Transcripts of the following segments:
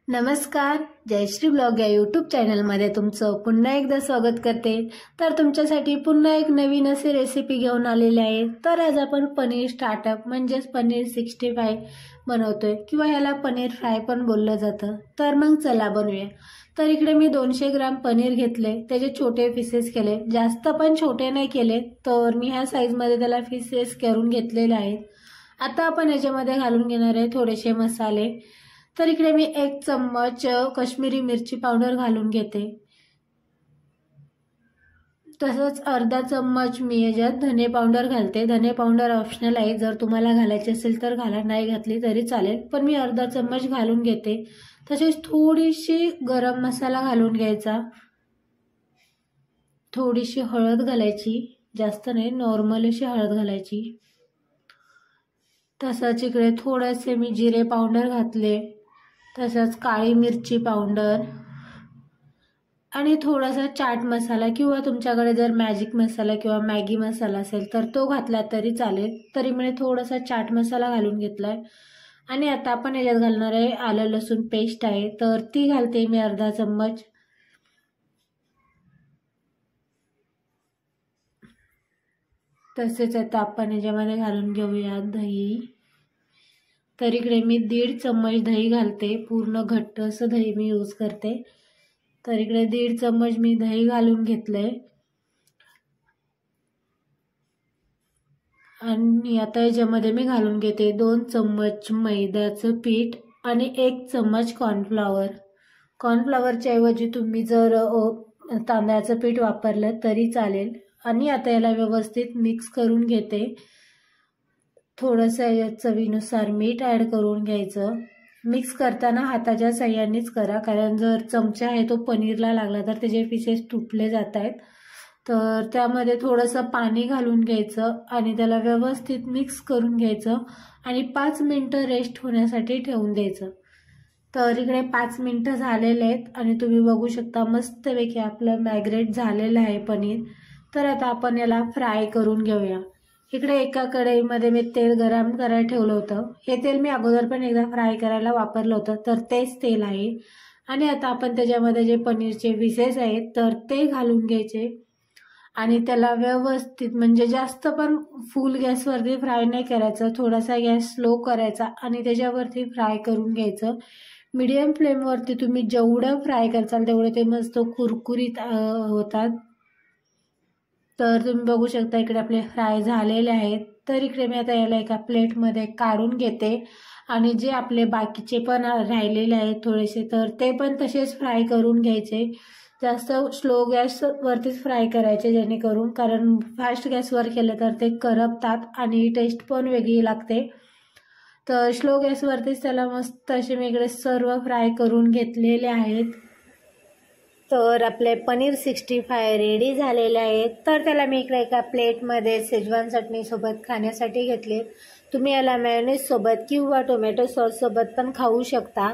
नमस्कार, जयश्री ब्लॉग या यूट्यूब चॅनलमध्ये तुमचं पुन्हा एकदा स्वागत करते। तर तुमच्यासाठी पुन्हा एक नवीन अशी रेसिपी घेऊन आलेली आहे। तर आज आपण पनीर स्टार्टअप म्हणजेच पनीर 65 बनवतोय किंवा ह्याला पनीर फ्राय पण बोललं जातं। तर मग चला बनवूया। तर इकडे मी 200 ग्राम पनीर घेतले, त्याचे छोटे पीसेस केले, जास्त पण छोटे नाही केले। तर मी ह्या साईजमध्ये त्याला पीसेस करून घेतलेले आहेत। आता आपण याच्यामध्ये घालून घेणार आहे थोडेसे मसाले। तर इकडे मी 1 चम्मच काश्मीरी मिरची पावडर घालून घेते। तसंच अर्धा चम्मच मी याच्यात धने पावडर घालते। धने पावडर ऑप्शनल आहे, जर तुम्हाला घालायचे असेल तर घाला, नाही घातली तरी चालेल, पण मी अर्धा चम्मच घालून घेते। तसेच थोडीशी गरम मसाला घालून घ्यायचा, थोडीशी हळद घालायची, जास्त नाही, नॉर्मल अशी हळद घालायची। तसंच इकडे थोडेसे मी जिरे पावडर घातले, तसंच काळी मिरची पावडर आणि थोडासा चाट मसाला किंवा तुमच्याकडे जर मॅजिक मसाला किंवा मॅगी मसाला असेल तर तो घातला तरी चालेल। तरी मी थोडासा चाट मसाला घालून घेतलाय। आणि आता आपण याच्यात घालणार आहे आलं लसूण पेस्ट आहे, तर ती घालते मी अर्धा चम्मच। तसेच आता आपण याच्यामध्ये घालून घेऊया दही। तर इकडे मी 1.5 चम्मच दही घालते, पूर्ण घट्ट असं दही मी यूज करते। तर इकडे 1.5 चम्मच मी दही घालून घेतलंय। आणि आता याच्यामध्ये मी घालून घेते 2 चम्मच मैद्याचं पीठ आणि 1 चम्मच कॉर्नफ्लॉवर। कॉर्नफ्लॉवरच्या ऐवजी तुम्ही जर तांदळाचं पीठ वापरलं तरी चालेल। आणि आता याला व्यवस्थित मिक्स करून घेते। थोडंसं यात चवीनुसार मीठ ॲड करून घ्यायचं। मिक्स करताना हाताच्या साह्यानेच करा, कारण जर चमचा आहे तो पनीरला लागला तर त्याचे पीसेस तुटले जात आहेत। तर त्यामध्ये थोडंसं पाणी घालून घ्यायचं आणि त्याला व्यवस्थित मिक्स करून घ्यायचं आणि 5 मिनिटं रेस्ट होण्यासाठी ठेवून द्यायचं। तर इकडे 5 मिनिटं झालेले आहेत आणि तुम्ही बघू शकता मस्तपैकी आपलं मॅग्रेट झालेलं आहे पनीर। तर आता आपण याला फ्राय करून घेऊया। इकडे एका कढईमध्ये मी तेल गरम करायला ठेवलं होतं। हे तेल मी अगोदर पण एकदा फ्राय करायला वापरलं होतं, तर तेच तेल आहे। आणि आता आपण त्याच्यामध्ये जे पनीरचे पीसेस आहेत तर ते घालून घ्यायचे आणि त्याला व्यवस्थित, म्हणजे जास्त पण फुल गॅसवरती फ्राय नाही करायचं, थोडासा गॅस स्लो करायचा आणि त्याच्यावरती फ्राय करून घ्यायचं। मीडियम फ्लेमवरती तुम्ही जेवढं फ्राय करसाल तेवढे ते मस्त कुरकुरीत होतात। तर तुम्ही बघू शकता इकडे आपले फ्राय झालेले आहेत। तर इकडे मी आता याला एका प्लेटमध्ये काढून घेते आणि जे आपले बाकीचे पण राहिलेले आहेत थोडेसे, तर ते पण तसेच फ्राय करून घ्यायचे। जास्त स्लो गॅसवरतीच फ्राय करायचे जेणेकरून, कारण फास्ट गॅसवर केलं तर ते करपतात आणि टेस्ट पण वेगळी लागते। तर स्लो गॅसवरतीच त्याला मस्त असे मी इकडे सर्व फ्राय करून घेतलेले आहेत। तर आपले पनीर 65 रेडी झालेले आहेत। तर त्याला मी इकडे एका प्लेटमध्ये शेजवान चटणीसोबत खाण्यासाठी घेतले। तुम्ही याला मेयोनीज सोबत किंवा टोमॅटो सॉस सोबत पण खाऊ शकता।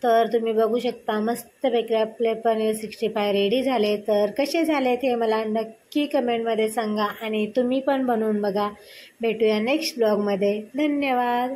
तर तुम्ही बघू शकता मस्तपैकी आपले पनीर 65 रेडी झाले। तर कसे झाले ते मला नक्की कमेंटमध्ये सांगा आणि तुम्ही पण बनवून बघा। भेटूया नेक्स्ट ब्लॉगमध्ये। धन्यवाद।